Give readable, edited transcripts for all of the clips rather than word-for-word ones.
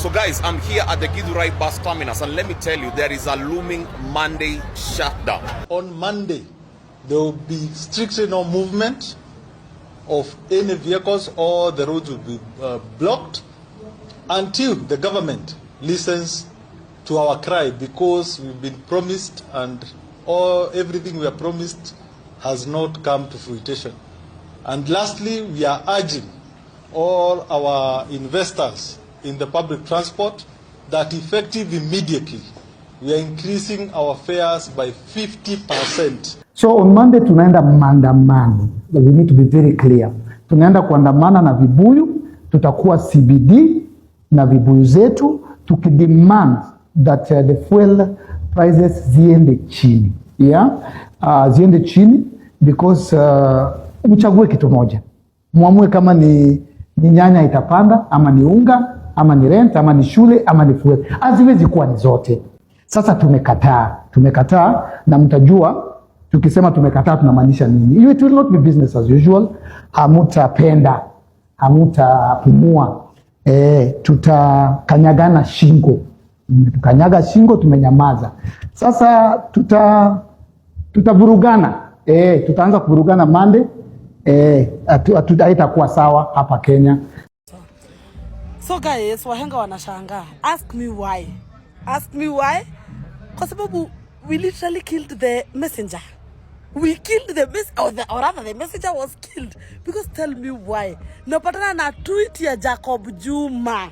So guys, I'm here at the Githurai bus terminus, and let me tell you, there is a looming Monday shutdown. On Monday, there will be strictly no movement of any vehicles, or the roads will be blocked until the government listens to our cry, because we've been promised, and everything we are promised has not come to fruition. And lastly, we are urging all our investors in the public transport that effective immediately we are increasing our fares by 50%. So on Monday tunaenda maandamano. We need to be very clear. Tunaenda kuandamana na vibuyu, tutakuwa CBD na vibuyu zetu tukidemand that the fuel prices ziende chini. Ziende chini because mchague kitu moja. Muamue kama ni nyanya itapanda, ama ni unga, ama ni rent, ama ni shule, ama ni fuel. Haziwezi kuwa ni zote. Sasa tumekataa na mtajua tukisema tumekataa tunamaanisha nini. It will not be business as usual. Hamutapenda, hamutapumua. Tutakanyagana shingo. Tukanyaga shingo, tumenyamaza. Sasa tutavurugana. Tutaanza kuvurugana Monday. Haitakuwa sawa hapa Kenya. So guys, wahenga wanashangaa. Ask me why? Kwa sababu we literally killed the messenger. We killed the messenger, or rather the messenger was killed. Because tell me why. Napatana na tweet ya Jacob Juma.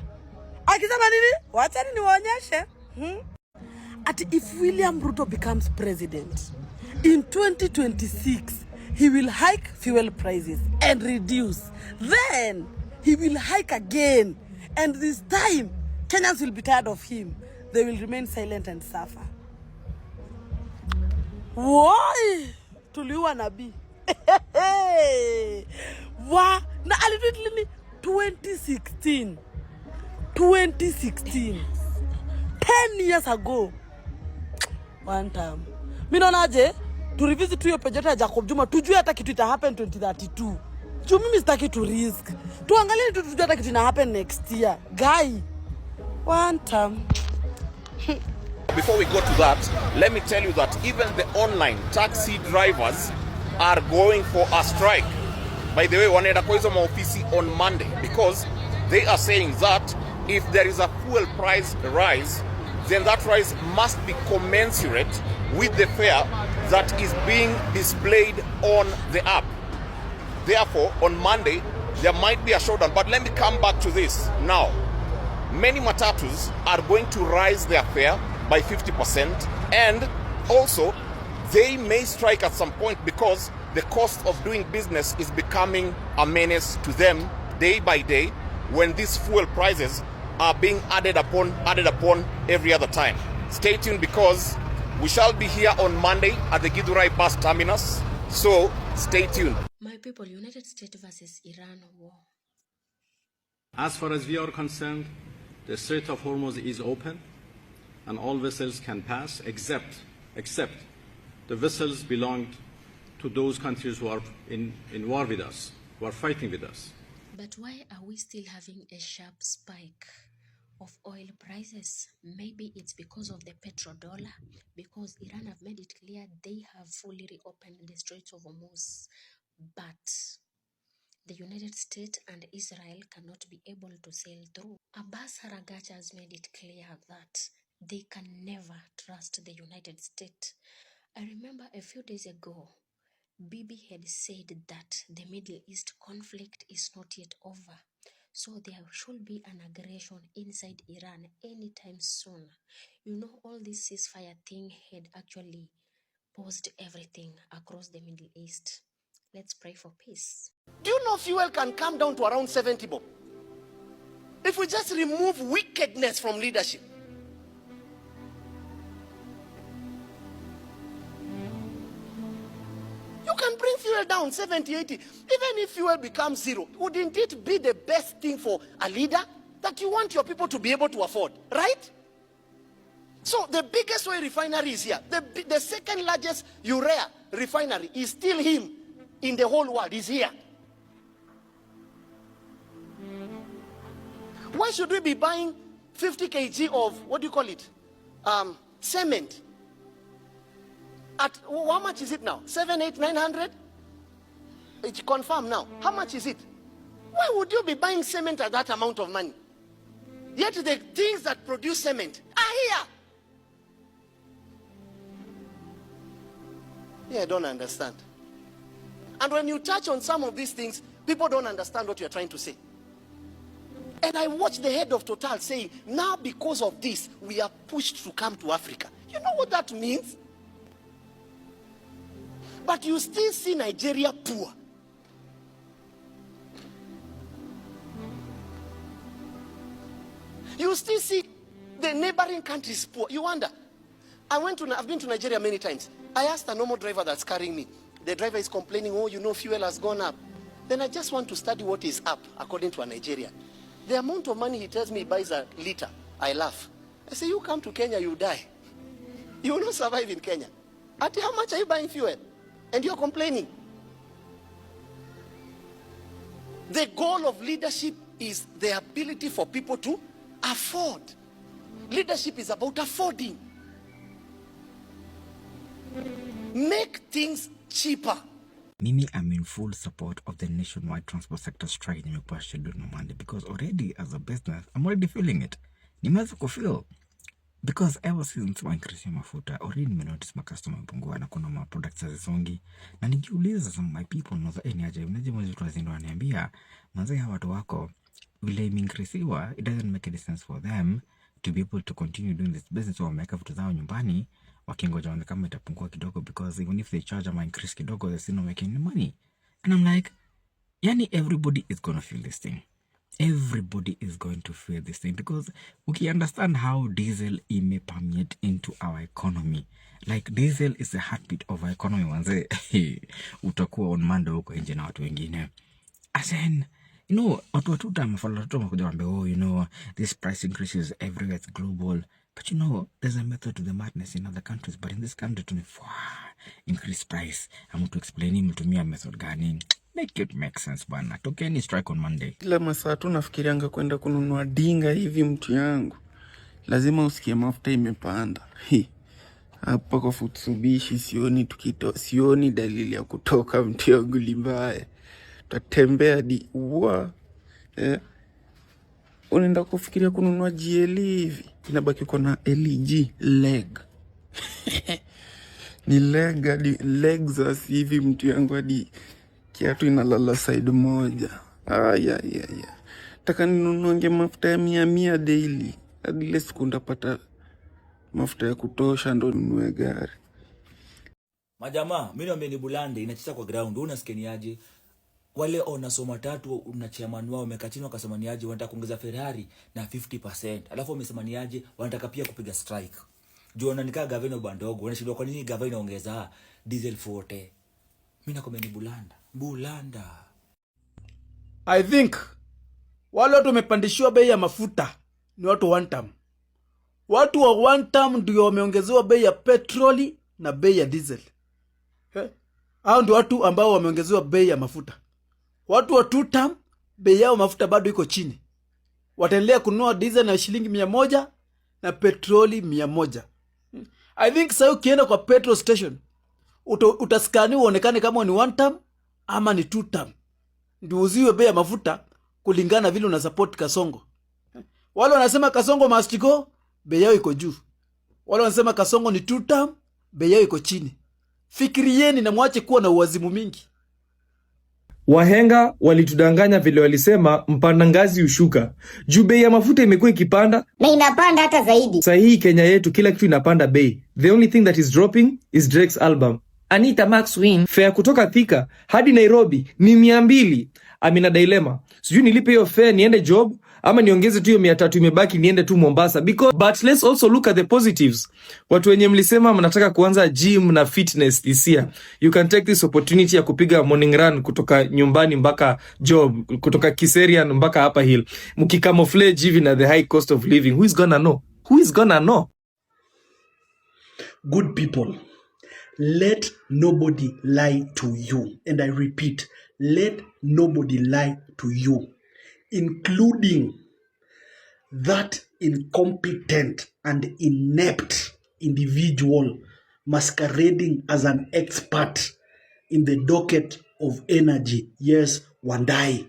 Akisema nini? Wacha niwaonyeshe. At if William Ruto becomes president in 2026, he will hike fuel prices and reduce. Then he will hike again. And this time, Kenyans will be tired of him. They will remain silent and suffer. Why? Tuliwa nabii. Wa na alituitili 2016. 10 years ago. One time. Minaonaje? To revisit hiyo pejeta ya Jacob Juma, tujue hata kitu ita happen 2032. Mimi sitaki to risk. Tuangalie tujue hata kitu ina happen next year. Guy. One time. Before we go to that, let me tell you that even the online taxi drivers are going for a strike. By the way, wanaenda kwa hizo maofisi on Monday, because they are saying that if there is a fuel price rise, then that rise must be commensurate with the fare that is being displayed on the app. Therefore, on Monday, there might be a showdown. But let me come back to this now. Many Matatus are going to rise their fare by 50%, and also they may strike at some point because the cost of doing business is becoming a menace to them day by day when these fuel prices are being added upon every other time. Stay tuned, because we shall be here on Monday at the Githurai bus terminus. So stay tuned. My people, United States versus Iran war. As far as we are concerned, the Strait of Hormuz is open and all vessels can pass except the vessels belonged to those countries who are in war with us, who are fighting with us. But why are we still having a sharp spike of oil prices? Maybe it's because of the petrodollar, because Iran have made it clear they have fully reopened the Strait of Hormuz. But the United States and Israel cannot be able to sail through. Abbas Haragacha has made it clear that they can never trust the United States. I remember a few days ago, Bibi had said that the Middle East conflict is not yet over. So there should be an aggression inside Iran anytime soon. You know, all this ceasefire thing had actually paused everything across the Middle East. Let's pray for peace. Do you know fuel can come down to around 70 bob? If we just remove wickedness from leadership. You can bring fuel down 70, 80. Even if fuel becomes zero, wouldn't it be the best thing for a leader that you want your people to be able to afford, right? So the biggest oil refinery is here. The second largest urea refinery is still him in the whole world, is here. Why should we be buying 50 kg of, what do you call it? Cement. At how much is it now? 7, 8, 900? It's confirmed now. How much is it? Why would you be buying cement at that amount of money? Yet the things that produce cement are here. Yeah, I don't understand. And when you touch on some of these things, people don't understand what you're trying to say. And I watched the head of Total saying, now because of this, we are pushed to come to Africa. You know what that means? But you still see Nigeria poor. You still see the neighboring countries poor. You wonder. I've been to Nigeria many times. I asked a normal driver that's carrying me. The driver is complaining, oh, you know, fuel has gone up. Then I just want to study what is up according to a Nigerian. The amount of money he tells me he buys a liter, I laugh. I say, you come to Kenya, you die. You will not survive in Kenya. At how much are you buying fuel? And you're complaining. The goal of leadership is the ability for people to afford. Leadership is about affording. Make things cheaper. Mimi, I'm in full support of the nationwide transport sector strike nimekuwa scheduled on Monday because already as a business, I'm already feeling it. Nimeanza kufeel. Because ever since wa increase ya mafuta, already nimenotice ma customer mpungua na kuna ma products hazisongi. Na nikiuliza some my people naza ni aje, mnaje mwezi tunazindo wananiambia, manze hawa watu wako vile increaseiwa, it doesn't make any sense for them to be able to continue doing this business. So wameweka vitu zao nyumbani wakingoja waone kama itapungua kidogo, because even if they charge ama increase kidogo, they're still not making any money. And I'm like, yani everybody is gonna feel this thing. Everybody is going to feel this thing, because we understand how diesel permeate into our economy. Like diesel is the heartbeat of our economy. Wanze utakuwa on Monday huko nje na watu wengine. As in, you know, watu tamafala watu wamekuja wambe, oh, you know, this price increases everywhere, it's global. But you know, there's a method to the madness in other countries. But in this country, increase price. I'm going to explain him to me a method gani. Make it make sense, bana. Tokeni strike on Monday. Kila masaa tu nafikirianga kwenda kununua dinga hivi mtu yangu. Lazima usikie mafuta imepanda. Hapa kwa Futsubishi sioni dalili ya kutoka mtu yangu limbaya. Tatembea di uwa. Unaenda kufikiria kununua GL hivi. Inabaki uko na LG leg. Ni leg hadi Lexus hivi mtu yangu hadi kiatu inalala side moja. Ya. Taka ninunue mafuta ya 100 daily. Hadi ile siku ndapata mafuta ya kutosha ndo ninunue gari. Majamaa, mimi niambie ni Bulande inacheza kwa ground. Unasikia ni aje? Wale wanasoma tatu una chairman wao wamekachini wakasema ni aje wanataka kuongeza Ferrari na 50%. Alafu wamesema ni aje wanataka pia kupiga strike. Juu wananika gavana bandogo, wanashindwa kwa nini gavana ongeza diesel 40. Mimi nakomeni Bulanda. I think wale watu wamepandishiwa bei ya mafuta ni watu one term. Watu wa one term ndio wameongezewa bei ya petroli na bei ya diesel. Hao ndio watu ambao wameongezewa bei ya mafuta. Watu wa two term bei yao mafuta bado iko chini. Wataendelea kununua diesel na shilingi 100 na petroli 100. I think sasa ukienda kwa petrol station utaskani uonekane kama ni one term ama ni two term. Ndio uziwe bei ya mafuta kulingana vile una support Kasongo. Wale wanasema Kasongo must go, bei yao iko juu. Wale wanasema Kasongo ni two term, bei yao iko chini. Fikirieni na mwache kuwa na uwazimu mingi. Wahenga walitudanganya vile walisema mpanda ngazi ushuka. Juu bei ya mafuta imekuwa ikipanda na inapanda hata zaidi. Sasa hii Kenya yetu kila kitu inapanda bei. The only thing that is dropping is Drake's album. Anita Max Win fare kutoka Thika hadi Nairobi ni 200. Amina dilemma. Sijui nilipe hiyo fare niende job ama niongeze tu hiyo 300 imebaki niende tu Mombasa. But let's also look at the positives. Watu wenye mlisema mnataka kuanza gym na fitness this year, you can take this opportunity ya kupiga morning run kutoka nyumbani mpaka job, kutoka Kiserian mpaka Upper Hill. Mkicamouflage even at the high cost of living. Who is gonna know? Good people, let nobody lie to you. And I repeat, let nobody lie to you, including that incompetent and inept individual masquerading as an expert in the docket of energy, yes, Wandai,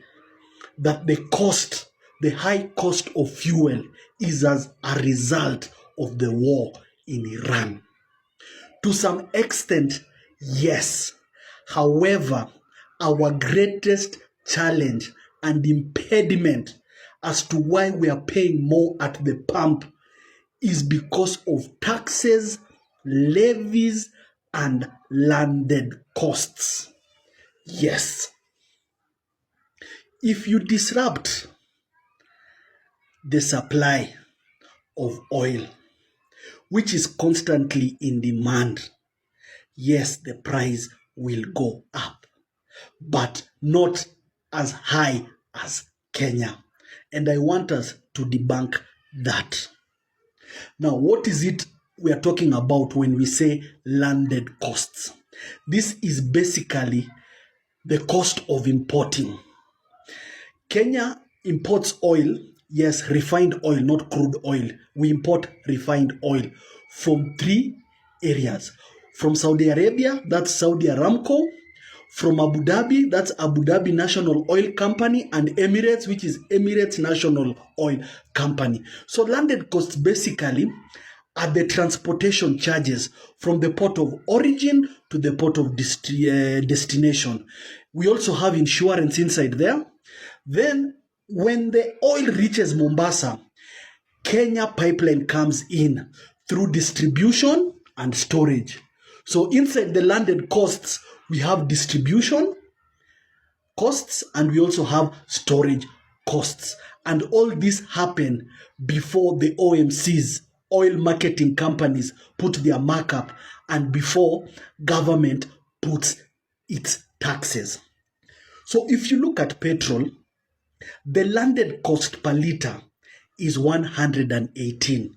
that the high cost of fuel is as a result of the war in Iran. To some extent, yes. However, our greatest challenge and impediment as to why we are paying more at the pump is because of taxes, levies, and landed costs. Yes. If you disrupt the supply of oil, which is constantly in demand, yes, the price will go up, but not as high as Kenya. And I want us to debunk that. Now, what is it we are talking about when we say landed costs? This is basically the cost of importing. Kenya imports oil, yes, refined oil, not crude oil. We import refined oil from 3 areas. From Saudi Arabia, that's Saudi Aramco. From Abu Dhabi, that's Abu Dhabi National Oil Company, and Emirates, which is Emirates National Oil Company. So landed costs basically are the transportation charges from the port of origin to the port of destination. We also have insurance inside there. Then when the oil reaches Mombasa, Kenya pipeline comes in through distribution and storage. So inside the landed costs, we have distribution costs and we also have storage costs. And all this happen before the OMCs, oil marketing companies, put their markup and before government puts its taxes. So if you look at petrol, the landed cost per liter is 118,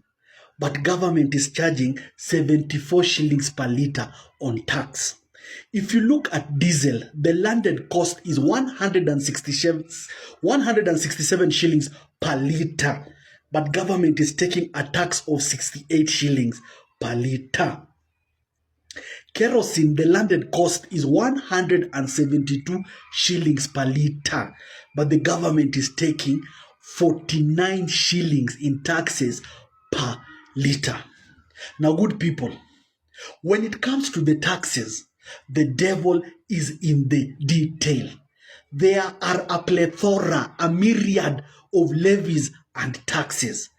but government is charging 74 shillings per liter on tax. If you look at diesel, the landed cost is 167 shillings per liter, but government is taking a tax of 68 shillings per liter. Kerosene, the landed cost is 172 shillings per liter, but the government is taking 49 shillings in taxes per liter. Now, good people, when it comes to the taxes, the devil is in the detail. There are a plethora, a myriad of levies and taxes.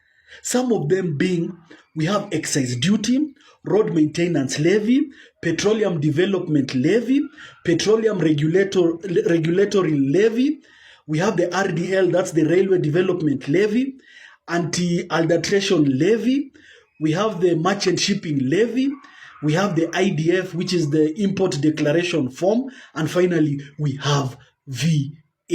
Some of them being, we have excise duty, road maintenance levy, petroleum development levy, petroleum regulatory levy. We have the RDL, that's the railway development levy, anti-adulteration levy. We have the merchant shipping levy. We have the IDF, which is the import declaration form. And finally, we have VAT.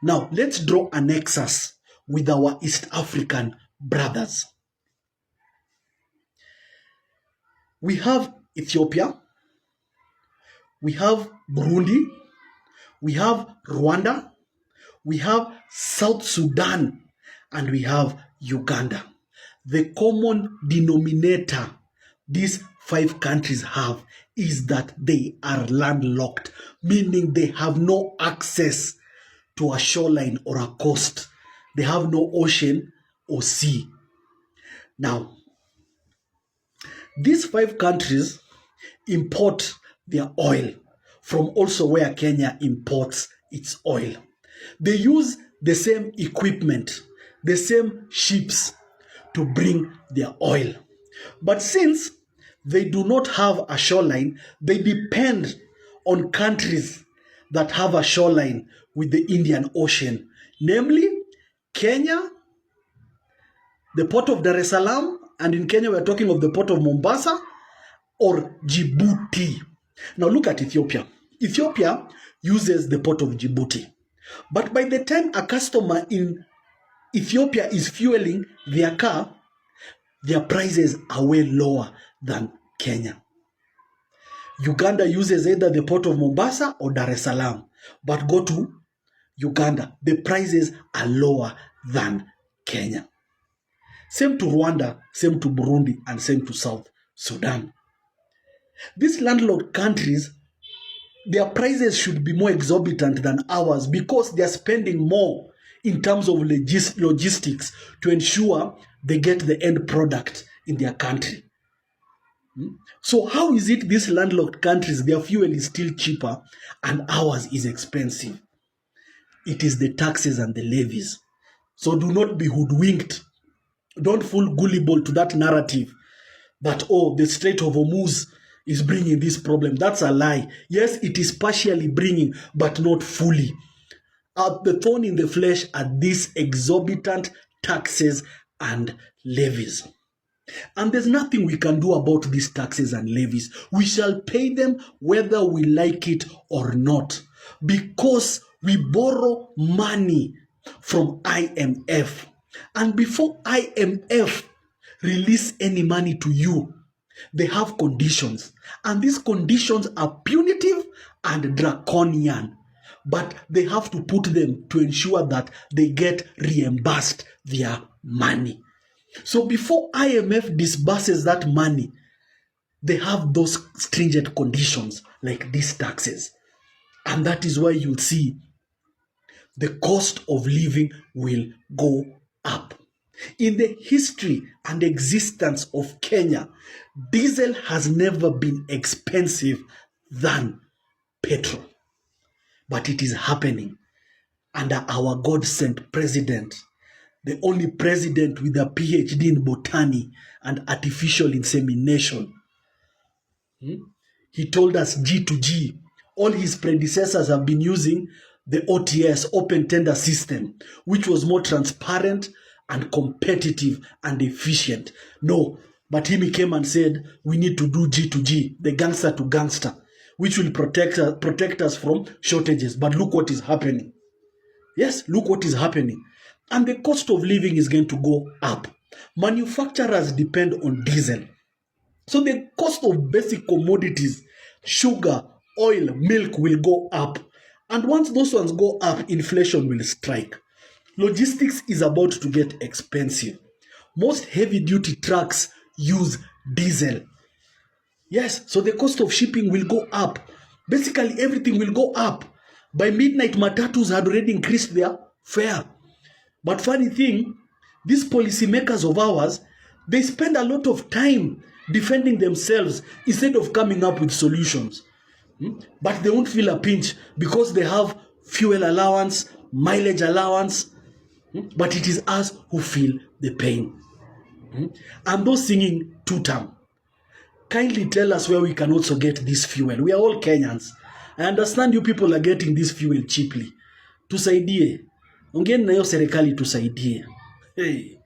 Now, let's draw a nexus with our East African brothers. We have Ethiopia, we have Burundi, we have Rwanda, we have South Sudan, and we have Uganda. The common denominator these 5 countries have is that they are landlocked, meaning they have no access to a shoreline or a coast. They have no ocean or sea. Now, these 5 countries import their oil from also where Kenya imports its oil. They use the same equipment, the same ships to bring their oil. But since they do not have a shoreline, they depend on countries that have a shoreline with the Indian Ocean, namely Kenya, the port of Dar es Salaam, and in Kenya we're talking of the port of Mombasa, or Djibouti. Now look at Ethiopia. Ethiopia uses the port of Djibouti. But by the time a customer in Ethiopia is fueling their car, their prices are way lower than Kenya. Uganda uses either the port of Mombasa or Dar es Salaam. But go to Uganda, the prices are lower than Kenya. Same to Rwanda, same to Burundi, and same to South Sudan. These landlocked countries, their prices should be more exorbitant than ours because they are spending more in terms of logistics to ensure they get the end product in their country. So how is it these landlocked countries, their fuel is still cheaper and ours is expensive? It is the taxes and the levies. So do not be hoodwinked. Don't fall gullible to that narrative that, oh, the Strait of Hormuz is bringing this problem. That's a lie. Yes, it is partially bringing, but not fully. The thorn in the flesh are these exorbitant taxes and levies. And there's nothing we can do about these taxes and levies. We shall pay them whether we like it or not, because we borrow money from IMF. And before IMF release any money to you, they have conditions. And these conditions are punitive and draconian. But they have to put them to ensure that they get reimbursed their money. So before IMF disburses that money, they have those stringent conditions like these taxes. And that is why you'll see the cost of living will go up. In the history and existence of Kenya, diesel has never been expensive than petrol. But it is happening under our God-sent president, the only president with a PhD in botany and artificial insemination. He told us G2G. All his predecessors have been using the OTS, open tender system, which was more transparent and competitive and efficient. No, but he came and said, we need to do G2G, the gangster to gangster, which will protect us from shortages. But look what is happening. Yes, look what is happening. And the cost of living is going to go up. Manufacturers depend on diesel. So the cost of basic commodities, sugar, oil, milk will go up. And once those ones go up, inflation will strike. Logistics is about to get expensive. Most heavy-duty trucks use diesel. Yes, so the cost of shipping will go up. Basically, everything will go up. By midnight, Matatus had already increased their fare. But funny thing, these policymakers of ours, they spend a lot of time defending themselves instead of coming up with solutions. But they won't feel a pinch because they have fuel allowance, mileage allowance. But it is us who feel the pain. And those singing two-term, kindly tell us where we can also get this fuel. We are all Kenyans. I understand you people are getting this fuel cheaply. Tusaidie. Ongeni na hiyo serikali tusaidie. Hey.